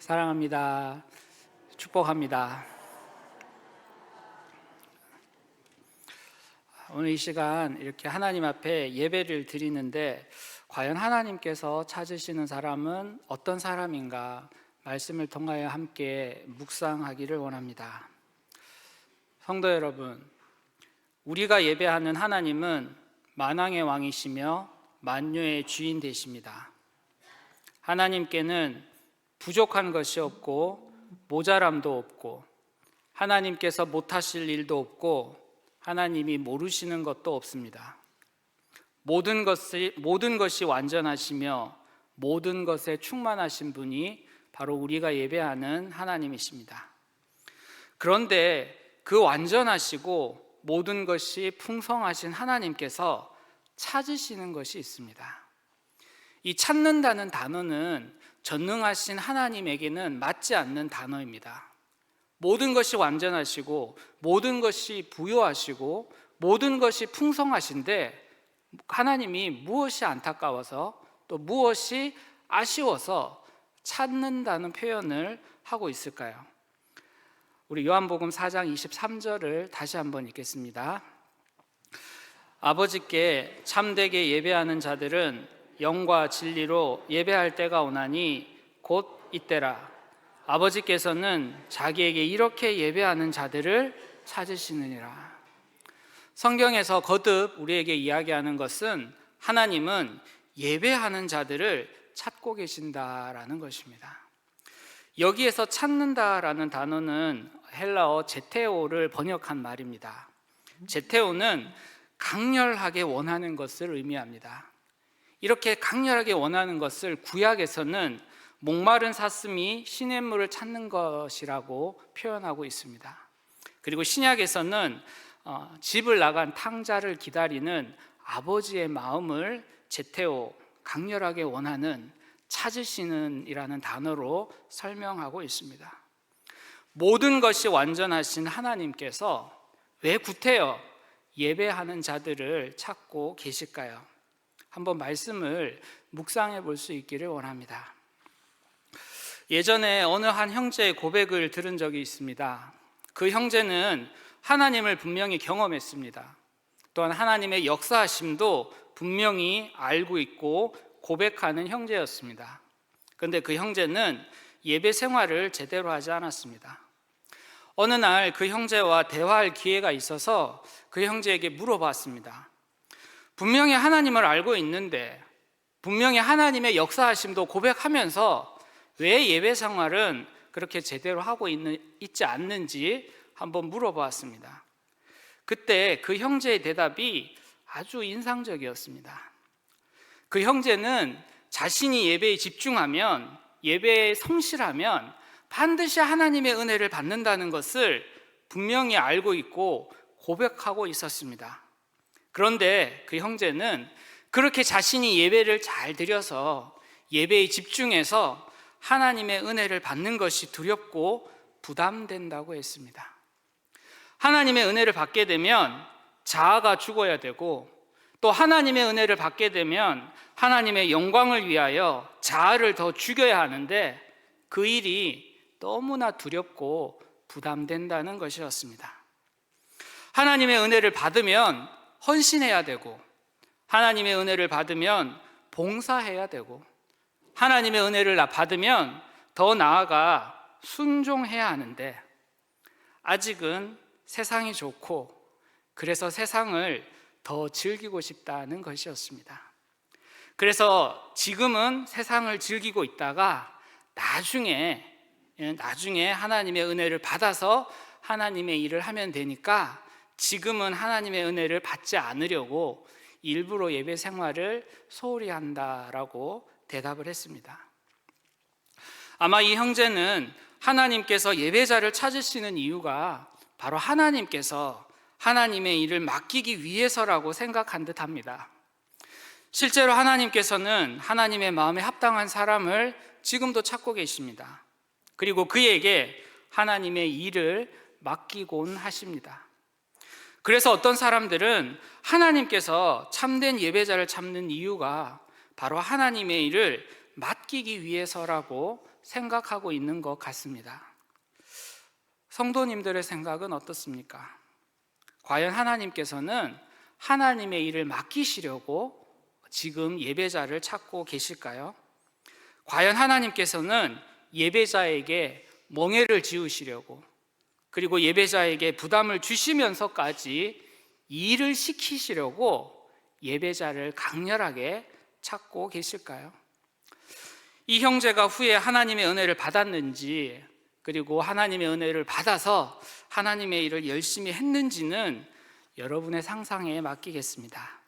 사랑합니다. 축복합니다. 오늘 이 시간 이렇게 하나님 앞에 예배를 드리는데 과연 하나님께서 찾으시는 사람은 어떤 사람인가 말씀을 통하여 함께 묵상하기를 원합니다. 성도 여러분, 우리가 예배하는 하나님은 만왕의 왕이시며 만유의 주인 되십니다. 하나님께는 부족한 것이 없고 모자람도 없고 하나님께서 못하실 일도 없고 하나님이 모르시는 것도 없습니다. 모든 것이 완전하시며 모든 것에 충만하신 분이 바로 우리가 예배하는 하나님이십니다. 그런데 그 완전하시고 모든 것이 풍성하신 하나님께서 찾으시는 것이 있습니다. 이 찾는다는 단어는 전능하신 하나님에게는 맞지 않는 단어입니다. 모든 것이 완전하시고 모든 것이 부요하시고 모든 것이 풍성하신데 하나님이 무엇이 안타까워서 또 무엇이 아쉬워서 찾는다는 표현을 하고 있을까요? 우리 요한복음 4장 23절을 다시 한번 읽겠습니다. 아버지께 참되게 예배하는 자들은 영과 진리로 예배할 때가 오나니 곧 이때라. 아버지께서는 자기에게 이렇게 예배하는 자들을 찾으시느니라. 성경에서 거듭 우리에게 이야기하는 것은 하나님은 예배하는 자들을 찾고 계신다라는 것입니다. 여기에서 찾는다라는 단어는 헬라어 제테오를 번역한 말입니다. 제테오는 강렬하게 원하는 것을 의미합니다. 이렇게 강렬하게 원하는 것을 구약에서는 목마른 사슴이 시냇물을 찾는 것이라고 표현하고 있습니다. 그리고 신약에서는 집을 나간 탕자를 기다리는 아버지의 마음을 제테오, 강렬하게 원하는, 찾으시는 이라는 단어로 설명하고 있습니다. 모든 것이 완전하신 하나님께서 왜 구태여 예배하는 자들을 찾고 계실까요? 한번 말씀을 묵상해 볼 수 있기를 원합니다. 예전에 어느 한 형제의 고백을 들은 적이 있습니다. 그 형제는 하나님을 분명히 경험했습니다. 또한 하나님의 역사하심도 분명히 알고 있고 고백하는 형제였습니다. 그런데 그 형제는 예배 생활을 제대로 하지 않았습니다. 어느 날 그 형제와 대화할 기회가 있어서 그 형제에게 물어봤습니다. 분명히 하나님을 알고 있는데 분명히 하나님의 역사하심도 고백하면서 왜 예배 생활은 그렇게 제대로 하고 있지 않는지 한번 물어보았습니다. 그때 그 형제의 대답이 아주 인상적이었습니다. 그 형제는 자신이 예배에 집중하면, 예배에 성실하면 반드시 하나님의 은혜를 받는다는 것을 분명히 알고 있고 고백하고 있었습니다. 그런데 그 형제는 그렇게 자신이 예배를 잘 드려서 예배에 집중해서 하나님의 은혜를 받는 것이 두렵고 부담된다고 했습니다. 하나님의 은혜를 받게 되면 자아가 죽어야 되고 또 하나님의 은혜를 받게 되면 하나님의 영광을 위하여 자아를 더 죽여야 하는데 그 일이 너무나 두렵고 부담된다는 것이었습니다. 하나님의 은혜를 받으면 헌신해야 되고 하나님의 은혜를 받으면 봉사해야 되고 하나님의 은혜를 받으면 더 나아가 순종해야 하는데 아직은 세상이 좋고 그래서 세상을 더 즐기고 싶다는 것이었습니다. 그래서 지금은 세상을 즐기고 있다가 나중에 하나님의 은혜를 받아서 하나님의 일을 하면 되니까 지금은 하나님의 은혜를 받지 않으려고 일부러 예배 생활을 소홀히 한다라고 대답을 했습니다. 아마 이 형제는 하나님께서 예배자를 찾으시는 이유가 바로 하나님께서 하나님의 일을 맡기기 위해서라고 생각한 듯합니다. 실제로 하나님께서는 하나님의 마음에 합당한 사람을 지금도 찾고 계십니다. 그리고 그에게 하나님의 일을 맡기곤 하십니다. 그래서 어떤 사람들은 하나님께서 참된 예배자를 찾는 이유가 바로 하나님의 일을 맡기기 위해서라고 생각하고 있는 것 같습니다. 성도님들의 생각은 어떻습니까? 과연 하나님께서는 하나님의 일을 맡기시려고 지금 예배자를 찾고 계실까요? 과연 하나님께서는 예배자에게 멍에를 지우시려고, 그리고 예배자에게 부담을 주시면서까지 일을 시키시려고 예배자를 강렬하게 찾고 계실까요? 이 형제가 후에 하나님의 은혜를 받았는지, 그리고 하나님의 은혜를 받아서 하나님의 일을 열심히 했는지는 여러분의 상상에 맡기겠습니다.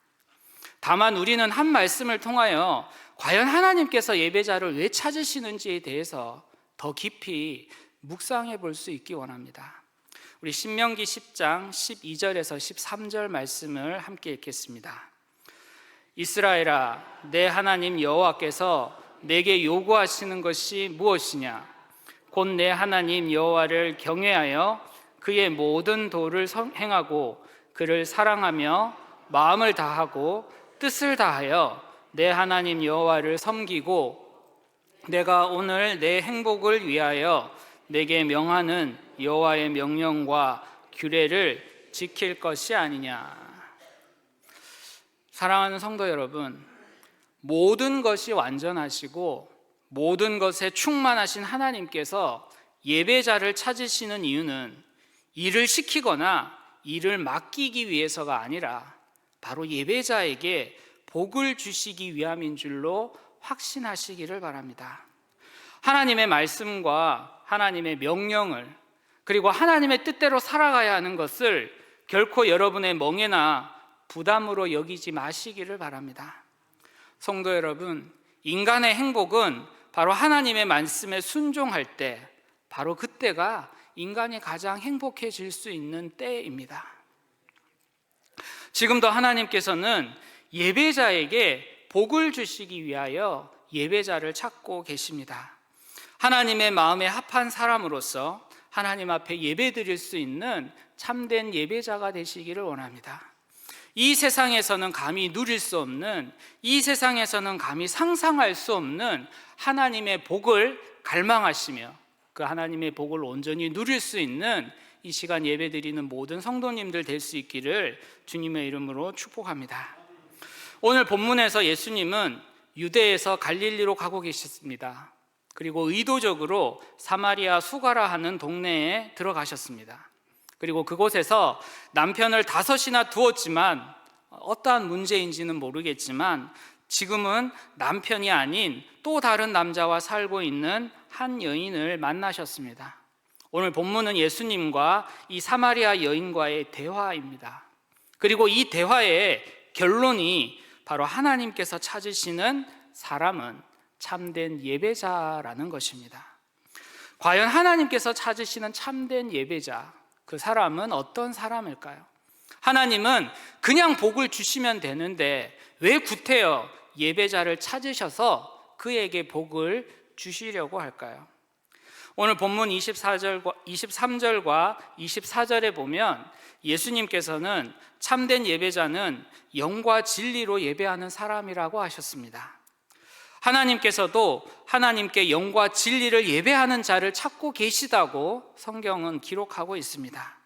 다만 우리는 한 말씀을 통하여 과연 하나님께서 예배자를 왜 찾으시는지에 대해서 더 깊이 묵상해 볼 수 있기 원합니다. 우리 신명기 10장 12절에서 13절 말씀을 함께 읽겠습니다. 이스라엘아, 내 하나님 여호와께서 내게 요구하시는 것이 무엇이냐? 곧 내 하나님 여호와를 경외하여 그의 모든 도를 행하고 그를 사랑하며 마음을 다하고 뜻을 다하여 내 하나님 여호와를 섬기고 내가 오늘 내 행복을 위하여 내게 명하는 여호와의 명령과 규례를 지킬 것이 아니냐. 사랑하는 성도 여러분, 모든 것이 완전하시고 모든 것에 충만하신 하나님께서 예배자를 찾으시는 이유는 일을 시키거나 일을 맡기기 위해서가 아니라 바로 예배자에게 복을 주시기 위함인 줄로 확신하시기를 바랍니다. 하나님의 말씀과 하나님의 명령을, 그리고 하나님의 뜻대로 살아가야 하는 것을 결코 여러분의 멍에나 부담으로 여기지 마시기를 바랍니다. 성도 여러분, 인간의 행복은 바로 하나님의 말씀에 순종할 때, 바로 그때가 인간이 가장 행복해질 수 있는 때입니다. 지금도 하나님께서는 예배자에게 복을 주시기 위하여 예배자를 찾고 계십니다. 하나님의 마음에 합한 사람으로서 하나님 앞에 예배드릴 수 있는 참된 예배자가 되시기를 원합니다. 이 세상에서는 감히 누릴 수 없는, 이 세상에서는 감히 상상할 수 없는 하나님의 복을 갈망하시며 그 하나님의 복을 온전히 누릴 수 있는 이 시간 예배드리는 모든 성도님들 될 수 있기를 주님의 이름으로 축복합니다. 오늘 본문에서 예수님은 유대에서 갈릴리로 가고 계셨습니다. 그리고 의도적으로 사마리아 수가라 하는 동네에 들어가셨습니다. 그리고 그곳에서 남편을 5이나 두었지만 어떠한 문제인지는 모르겠지만 지금은 남편이 아닌 또 다른 남자와 살고 있는 한 여인을 만나셨습니다. 오늘 본문은 예수님과 이 사마리아 여인과의 대화입니다. 그리고 이 대화의 결론이 바로 하나님께서 찾으시는 사람은 참된 예배자라는 것입니다. 과연 하나님께서 찾으시는 참된 예배자, 그 사람은 어떤 사람일까요? 하나님은 그냥 복을 주시면 되는데 왜 구태여 예배자를 찾으셔서 그에게 복을 주시려고 할까요? 오늘 본문 23절과 24절에 보면 예수님께서는 참된 예배자는 영과 진리로 예배하는 사람이라고 하셨습니다. 하나님께서도 하나님께 영과 진리를 예배하는 자를 찾고 계시다고 성경은 기록하고 있습니다.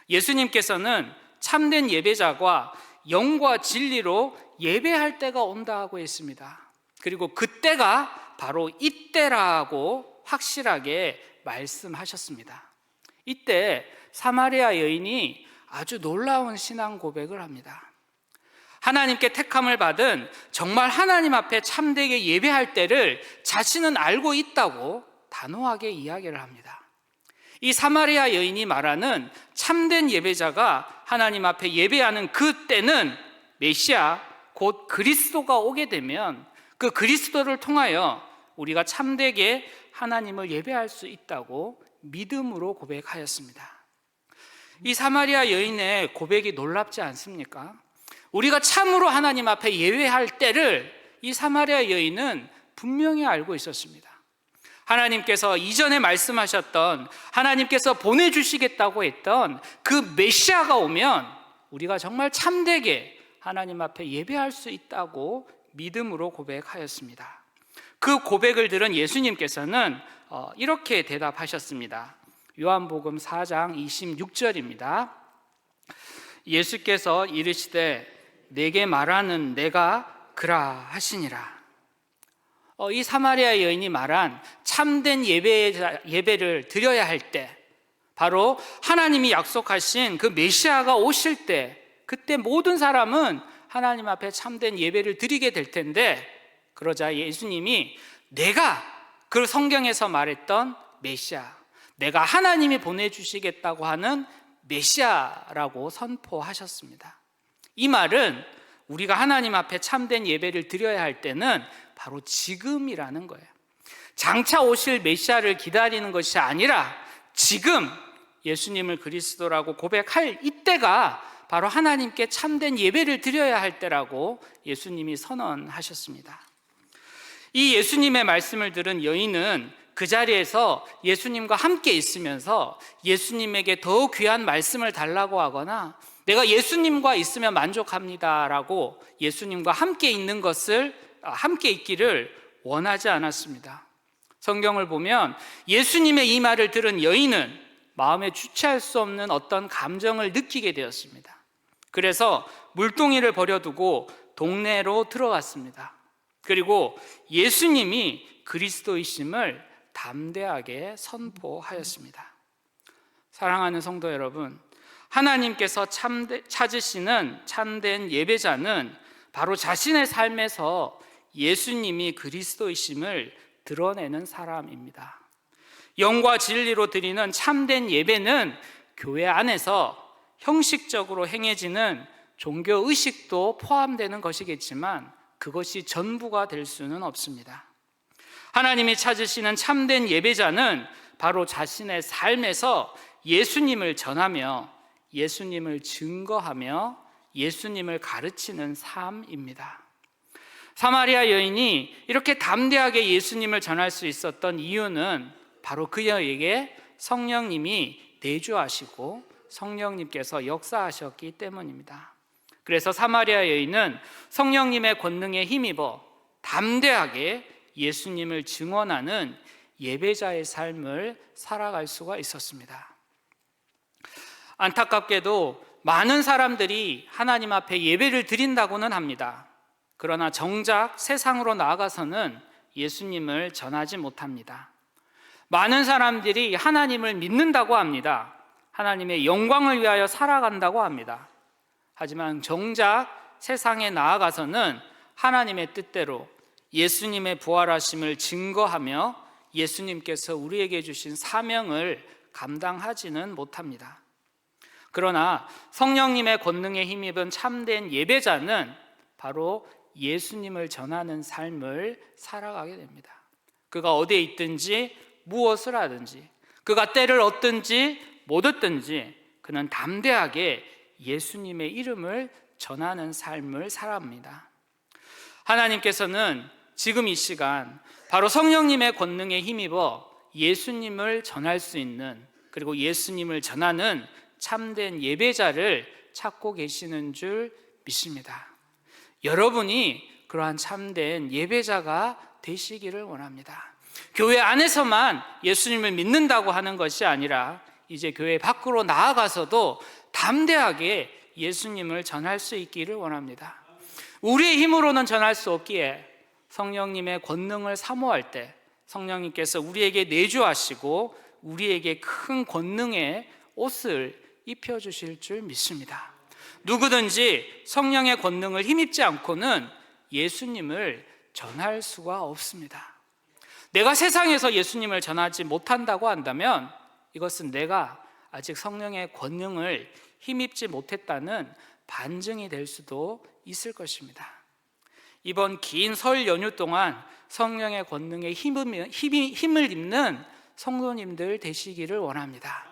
예수님께서는 참된 예배자가 영과 진리로 예배할 때가 온다고 했습니다. 그리고 그때가 바로 이때라고 확실하게 말씀하셨습니다. 이때 사마리아 여인이 아주 놀라운 신앙 고백을 합니다. 하나님께 택함을 받은 정말 하나님 앞에 참되게 예배할 때를 자신은 알고 있다고 단호하게 이야기를 합니다. 이 사마리아 여인이 말하는 참된 예배자가 하나님 앞에 예배하는 그 때는 메시아 곧 그리스도가 오게 되면 그 그리스도를 통하여 우리가 참되게 하나님을 예배할 수 있다고 믿음으로 고백하였습니다. 이 사마리아 여인의 고백이 놀랍지 않습니까? 우리가 참으로 하나님 앞에 예배할 때를 이 사마리아 여인은 분명히 알고 있었습니다. 하나님께서 이전에 말씀하셨던, 하나님께서 보내주시겠다고 했던 그 메시아가 오면 우리가 정말 참되게 하나님 앞에 예배할 수 있다고 믿음으로 고백하였습니다. 그 고백을 들은 예수님께서는 이렇게 대답하셨습니다. 요한복음 4장 26절입니다. 예수께서 이르시되 내게 말하는 내가 그라 하시니라. 이 사마리아 여인이 말한 참된 예배를 드려야 할 때, 바로 하나님이 약속하신 그 메시아가 오실 때, 그때 모든 사람은 하나님 앞에 참된 예배를 드리게 될 텐데, 그러자 예수님이 내가 그 성경에서 말했던 메시아, 내가 하나님이 보내주시겠다고 하는 메시아라고 선포하셨습니다. 이 말은 우리가 하나님 앞에 참된 예배를 드려야 할 때는 바로 지금이라는 거예요. 장차 오실 메시아를 기다리는 것이 아니라 지금 예수님을 그리스도라고 고백할 이때가 바로 하나님께 참된 예배를 드려야 할 때라고 예수님이 선언하셨습니다. 이 예수님의 말씀을 들은 여인은 그 자리에서 예수님과 함께 있으면서 예수님에게 더 귀한 말씀을 달라고 하거나 내가 예수님과 있으면 만족합니다라고 예수님과 함께 있는 것을 함께 있기를 원하지 않았습니다. 성경을 보면 예수님의 이 말을 들은 여인은 마음에 주체할 수 없는 어떤 감정을 느끼게 되었습니다. 그래서 물동이를 버려두고 동네로 들어갔습니다. 그리고 예수님이 그리스도이심을 담대하게 선포하였습니다. 사랑하는 성도 여러분, 하나님께서 찾으시는 참된 예배자는 바로 자신의 삶에서 예수님이 그리스도이심을 드러내는 사람입니다. 영과 진리로 드리는 참된 예배는 교회 안에서 형식적으로 행해지는 종교 의식도 포함되는 것이겠지만 그것이 전부가 될 수는 없습니다. 하나님이 찾으시는 참된 예배자는 바로 자신의 삶에서 예수님을 전하며 예수님을 증거하며 예수님을 가르치는 삶입니다. 사마리아 여인이 이렇게 담대하게 예수님을 전할 수 있었던 이유는 바로 그녀에게 성령님이 내주하시고 성령님께서 역사하셨기 때문입니다. 그래서 사마리아 여인은 성령님의 권능에 힘입어 담대하게 예수님을 증언하는 예배자의 삶을 살아갈 수가 있었습니다. 안타깝게도 많은 사람들이 하나님 앞에 예배를 드린다고는 합니다. 그러나 정작 세상으로 나아가서는 예수님을 전하지 못합니다. 많은 사람들이 하나님을 믿는다고 합니다. 하나님의 영광을 위하여 살아간다고 합니다. 하지만 정작 세상에 나아가서는 하나님의 뜻대로 예수님의 부활하심을 증거하며 예수님께서 우리에게 주신 사명을 감당하지는 못합니다. 그러나 성령님의 권능에 힘입은 참된 예배자는 바로 예수님을 전하는 삶을 살아가게 됩니다. 그가 어디에 있든지 무엇을 하든지, 그가 때를 얻든지 못 얻든지 그는 담대하게 예수님의 이름을 전하는 삶을 살아갑니다. 하나님께서는 지금 이 시간 바로 성령님의 권능에 힘입어 예수님을 전할 수 있는, 그리고 예수님을 전하는 참된 예배자를 찾고 계시는 줄 믿습니다. 여러분이 그러한 참된 예배자가 되시기를 원합니다. 교회 안에서만 예수님을 믿는다고 하는 것이 아니라 이제 교회 밖으로 나아가서도 담대하게 예수님을 전할 수 있기를 원합니다. 우리의 힘으로는 전할 수 없기에 성령님의 권능을 사모할 때 성령님께서 우리에게 내주하시고 우리에게 큰 권능의 옷을 입혀주실 줄 믿습니다. 누구든지 성령의 권능을 힘입지 않고는 예수님을 전할 수가 없습니다. 내가 세상에서 예수님을 전하지 못한다고 한다면 이것은 내가 아직 성령의 권능을 힘입지 못했다는 반증이 될 수도 있을 것입니다. 이번 긴 설 연휴 동안 성령의 권능에 힘을 입는 성도님들 되시기를 원합니다.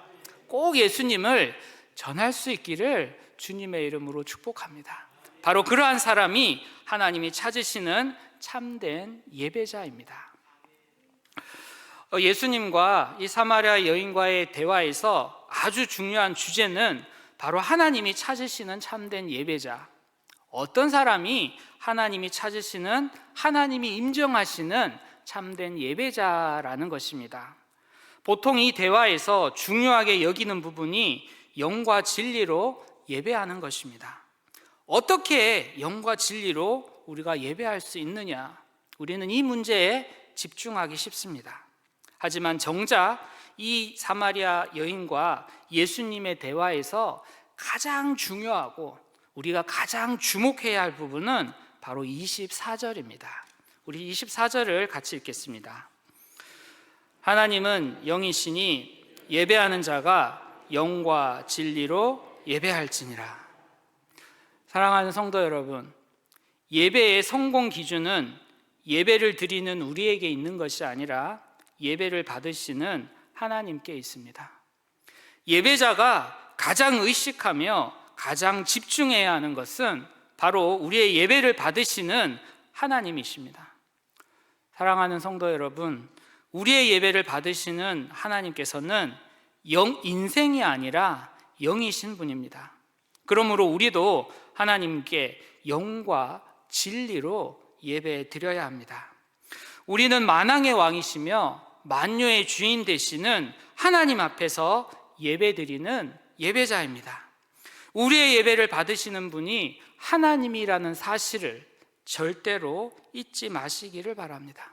꼭 예수님을 전할 수 있기를 주님의 이름으로 축복합니다. 바로 그러한 사람이 하나님이 찾으시는 참된 예배자입니다. 예수님과 이 사마리아 여인과의 대화에서 아주 중요한 주제는 바로 하나님이 찾으시는 참된 예배자, 어떤 사람이 하나님이 찾으시는, 하나님이 인정하시는 참된 예배자라는 것입니다. 보통 이 대화에서 중요하게 여기는 부분이 영과 진리로 예배하는 것입니다. 어떻게 영과 진리로 우리가 예배할 수 있느냐? 우리는 이 문제에 집중하기 쉽습니다. 하지만 정작 이 사마리아 여인과 예수님의 대화에서 가장 중요하고 우리가 가장 주목해야 할 부분은 바로 24절입니다. 우리 24절을 같이 읽겠습니다. 하나님은 영이시니 예배하는 자가 영과 진리로 예배할지니라. 사랑하는 성도 여러분, 예배의 성공 기준은 예배를 드리는 우리에게 있는 것이 아니라 예배를 받으시는 하나님께 있습니다. 예배자가 가장 의식하며 가장 집중해야 하는 것은 바로 우리의 예배를 받으시는 하나님이십니다. 사랑하는 성도 여러분, 우리의 예배를 받으시는 하나님께서는 인생이 아니라 영이신 분입니다. 그러므로 우리도 하나님께 영과 진리로 예배 드려야 합니다. 우리는 만왕의 왕이시며 만유의 주인 되시는 하나님 앞에서 예배 드리는 예배자입니다. 우리의 예배를 받으시는 분이 하나님이라는 사실을 절대로 잊지 마시기를 바랍니다.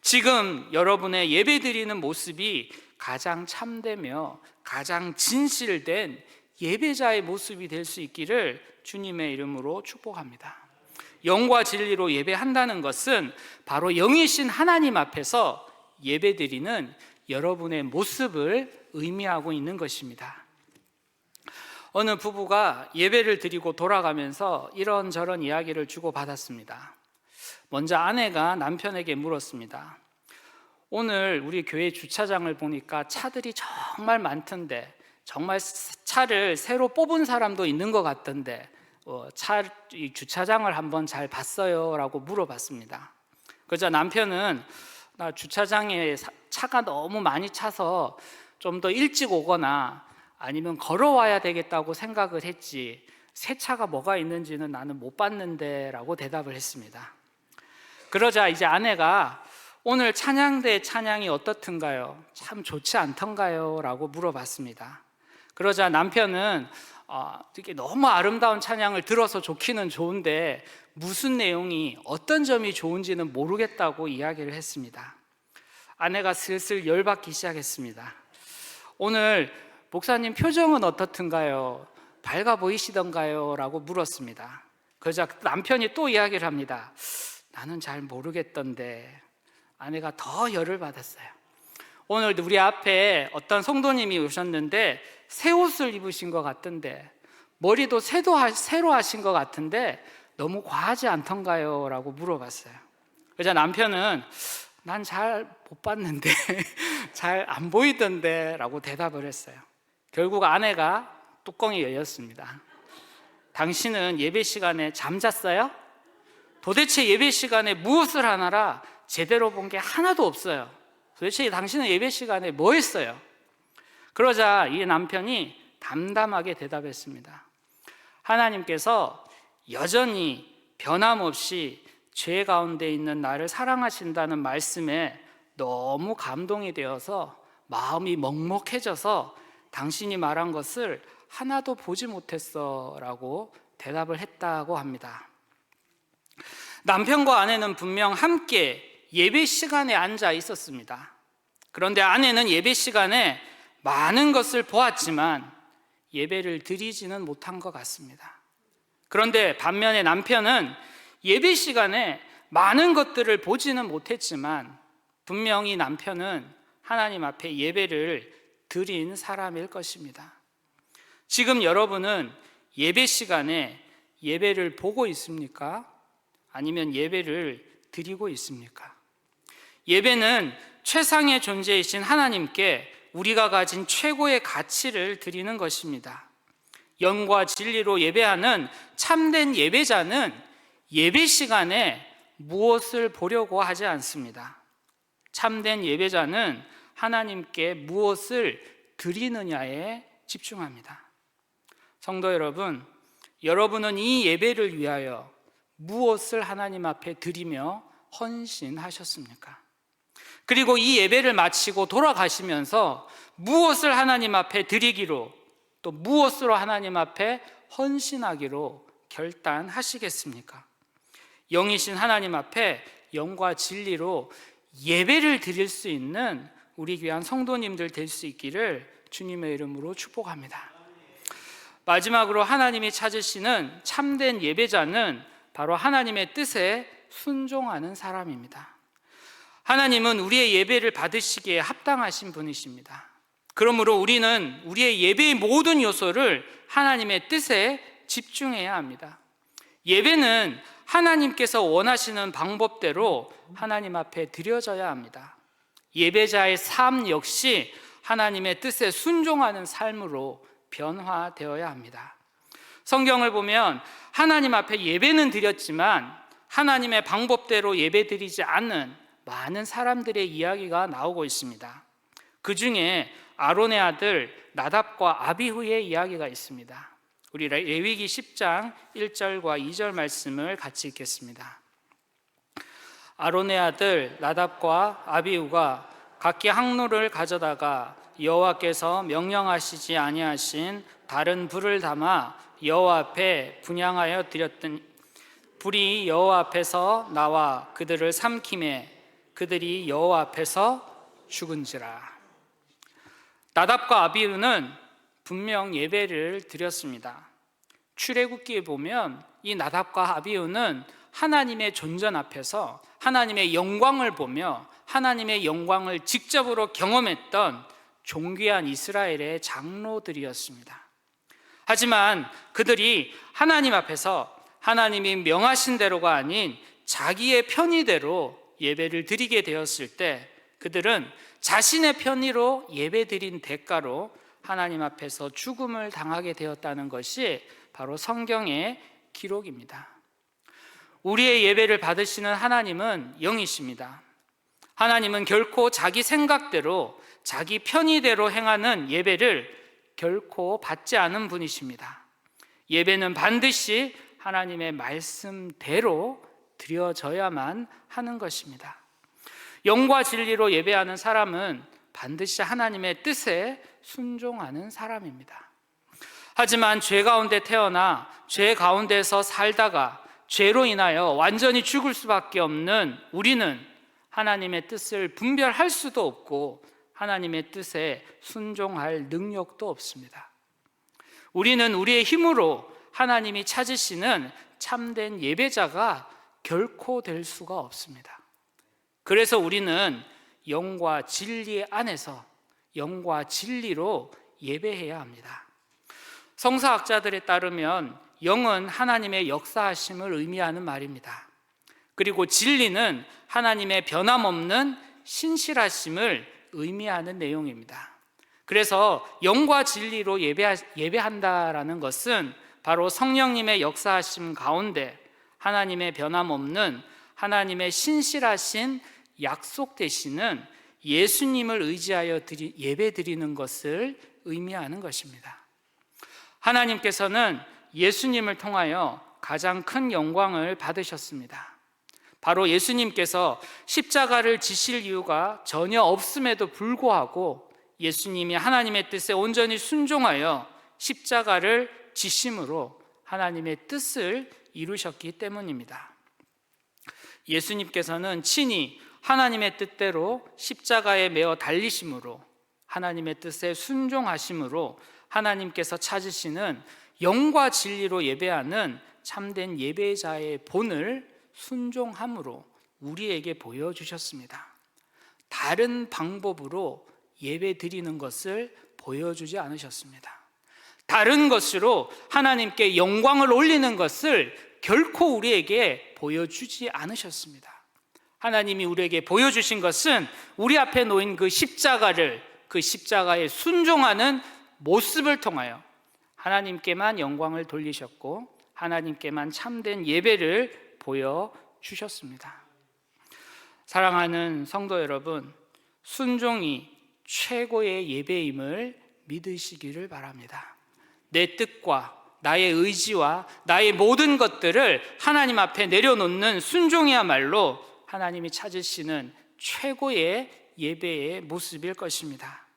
지금 여러분의 예배 드리는 모습이 가장 참되며 가장 진실된 예배자의 모습이 될 수 있기를 주님의 이름으로 축복합니다. 영과 진리로 예배한다는 것은 바로 영이신 하나님 앞에서 예배드리는 여러분의 모습을 의미하고 있는 것입니다. 어느 부부가 예배를 드리고 돌아가면서 이런저런 이야기를 주고받았습니다. 먼저 아내가 남편에게 물었습니다. 오늘 우리 교회 주차장을 보니까 차들이 정말 많던데, 정말 차를 새로 뽑은 사람도 있는 것 같던데 주차장을 한번 잘 봤어요? 라고 물어봤습니다. 그러자 남편은 나 주차장에 차가 너무 많이 차서 좀 더 일찍 오거나 아니면 걸어와야 되겠다고 생각을 했지 새 차가 뭐가 있는지는 나는 못 봤는데 라고 대답을 했습니다. 그러자 이제 아내가 오늘 찬양대 찬양이 어떻던가요? 참 좋지 않던가요? 라고 물어봤습니다. 그러자 남편은 되게 너무 아름다운 찬양을 들어서 좋기는 좋은데 무슨 내용이 어떤 점이 좋은지는 모르겠다고 이야기를 했습니다. 아내가 슬슬 열받기 시작했습니다. 오늘 목사님 표정은 어떻던가요? 밝아 보이시던가요? 라고 물었습니다. 그러자 남편이 또 이야기를 합니다. 나는 잘 모르겠던데. 아내가 더 열을 받았어요. 오늘 우리 앞에 어떤 성도님이 오셨는데 새 옷을 입으신 것 같던데, 머리도 새로 하신 것 같은데 너무 과하지 않던가요? 라고 물어봤어요. 그러자 남편은 난 잘 못 봤는데 잘 안 보이던데 라고 대답을 했어요. 결국 아내가 뚜껑이 열렸습니다. 당신은 예배 시간에 잠잤어요? 도대체 예배 시간에 무엇을 하느라 제대로 본 게 하나도 없어요. 도대체 당신은 예배 시간에 뭐 했어요? 그러자 이 남편이 담담하게 대답했습니다. 하나님께서 여전히 변함없이 죄 가운데 있는 나를 사랑하신다는 말씀에 너무 감동이 되어서 마음이 먹먹해져서 당신이 말한 것을 하나도 보지 못했어 라고 대답을 했다고 합니다. 남편과 아내는 분명 함께 예배 시간에 앉아 있었습니다. 그런데 아내는 예배 시간에 많은 것을 보았지만 예배를 드리지는 못한 것 같습니다. 그런데 반면에 남편은 예배 시간에 많은 것들을 보지는 못했지만 분명히 남편은 하나님 앞에 예배를 드린 사람일 것입니다. 지금 여러분은 예배 시간에 예배를 보고 있습니까? 아니면 예배를 드리고 있습니까? 예배는 최상의 존재이신 하나님께 우리가 가진 최고의 가치를 드리는 것입니다. 영과 진리로 예배하는 참된 예배자는 예배 시간에 무엇을 보려고 하지 않습니다. 참된 예배자는 하나님께 무엇을 드리느냐에 집중합니다. 성도 여러분, 여러분은 이 예배를 위하여 무엇을 하나님 앞에 드리며 헌신하셨습니까? 그리고 이 예배를 마치고 돌아가시면서 무엇을 하나님 앞에 드리기로, 또 무엇으로 하나님 앞에 헌신하기로 결단하시겠습니까? 영이신 하나님 앞에 영과 진리로 예배를 드릴 수 있는 우리 귀한 성도님들 될 수 있기를 주님의 이름으로 축복합니다. 마지막으로 하나님이 찾으시는 참된 예배자는 바로 하나님의 뜻에 순종하는 사람입니다. 하나님은 우리의 예배를 받으시기에 합당하신 분이십니다. 그러므로 우리는 우리의 예배의 모든 요소를 하나님의 뜻에 집중해야 합니다. 예배는 하나님께서 원하시는 방법대로 하나님 앞에 드려져야 합니다. 예배자의 삶 역시 하나님의 뜻에 순종하는 삶으로 변화되어야 합니다. 성경을 보면 하나님 앞에 예배는 드렸지만 하나님의 방법대로 예배드리지 않는 많은 사람들의 이야기가 나오고 있습니다. 그 중에 아론의 아들 나답과 아비후의 이야기가 있습니다. 우리 레위기 10장 1절과 2절 말씀을 같이 읽겠습니다. 아론의 아들 나답과 아비후가 각기 항로를 가져다가 여호와께서 명령하시지 아니하신 다른 불을 담아 여호와 앞에 분향하여 드렸더니 불이 여호와 앞에서 나와 그들을 삼키매 그들이 여호와 앞에서 죽은지라. 나답과 아비후는 분명 예배를 드렸습니다. 출애굽기에 보면 이 나답과 아비후는 하나님의 존전 앞에서 하나님의 영광을 보며 하나님의 영광을 직접으로 경험했던 존귀한 이스라엘의 장로들이었습니다. 하지만 그들이 하나님 앞에서 하나님이 명하신 대로가 아닌 자기의 편의대로 예배를 드리게 되었을 때 그들은 자신의 편의로 예배드린 대가로 하나님 앞에서 죽음을 당하게 되었다는 것이 바로 성경의 기록입니다. 우리의 예배를 받으시는 하나님은 영이십니다. 하나님은 결코 자기 생각대로 자기 편의대로 행하는 예배를 결코 받지 않은 분이십니다. 예배는 반드시 하나님의 말씀대로 드려져야만 하는 것입니다. 영과 진리로 예배하는 사람은 반드시 하나님의 뜻에 순종하는 사람입니다. 하지만 죄 가운데 태어나 죄 가운데서 살다가 죄로 인하여 완전히 죽을 수밖에 없는 우리는 하나님의 뜻을 분별할 수도 없고 하나님의 뜻에 순종할 능력도 없습니다. 우리는 우리의 힘으로 하나님이 찾으시는 참된 예배자가 결코 될 수가 없습니다. 그래서 우리는 영과 진리 안에서 영과 진리로 예배해야 합니다. 성서학자들에 따르면 영은 하나님의 역사하심을 의미하는 말입니다. 그리고 진리는 하나님의 변함없는 신실하심을 의미하는 내용입니다. 그래서 영과 진리로 예배한다라는 것은 바로 성령님의 역사하심 가운데 하나님의 변함없는 하나님의 신실하신 약속 되시는 예수님을 의지하여 예배드리는 것을 의미하는 것입니다. 하나님께서는 예수님을 통하여 가장 큰 영광을 받으셨습니다. 바로 예수님께서 십자가를 지실 이유가 전혀 없음에도 불구하고 예수님이 하나님의 뜻에 온전히 순종하여 십자가를 지심으로 하나님의 뜻을 이루셨기 때문입니다. 예수님께서는 친히 하나님의 뜻대로 십자가에 매어 달리심으로 하나님의 뜻에 순종하심으로 하나님께서 찾으시는 영과 진리로 예배하는 참된 예배자의 본을 순종함으로 우리에게 보여주셨습니다. 다른 방법으로 예배 드리는 것을 보여주지 않으셨습니다. 다른 것으로 하나님께 영광을 올리는 것을 결코 우리에게 보여주지 않으셨습니다. 하나님이 우리에게 보여주신 것은 우리 앞에 놓인 그 십자가를, 그 십자가에 순종하는 모습을 통하여 하나님께만 영광을 돌리셨고 하나님께만 참된 예배를 보여주셨습니다. 사랑하는 성도 여러분, 순종이 최고의 예배임을 믿으시기를 바랍니다. 내 뜻과 나의 의지와 나의 모든 것들을 하나님 앞에 내려놓는 순종이야말로 하나님이 찾으시는 최고의 예배의 모습일 것입니다.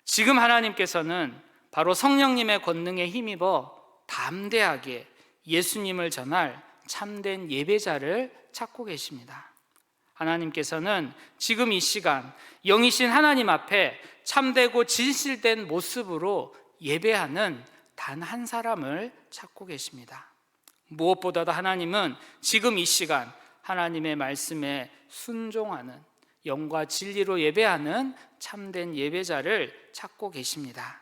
지금 하나님께서는 바로 성령님의 권능에 힘입어 담대하게 예수님을 전할 참된 예배자를 찾고 계십니다. 하나님께서는 지금 이 시간 영이신 하나님 앞에 참되고 진실된 모습으로 예배하는 단 한 사람을 찾고 계십니다. 무엇보다도 하나님은 지금 이 시간 하나님의 말씀에 순종하는, 영과 진리로 예배하는 참된 예배자를 찾고 계십니다.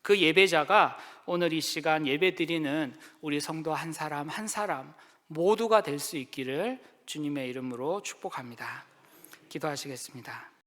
그 예배자가 오늘 이 시간 예배드리는 우리 성도 한 사람 한 사람 모두가 될 수 있기를 주님의 이름으로 축복합니다. 기도하시겠습니다.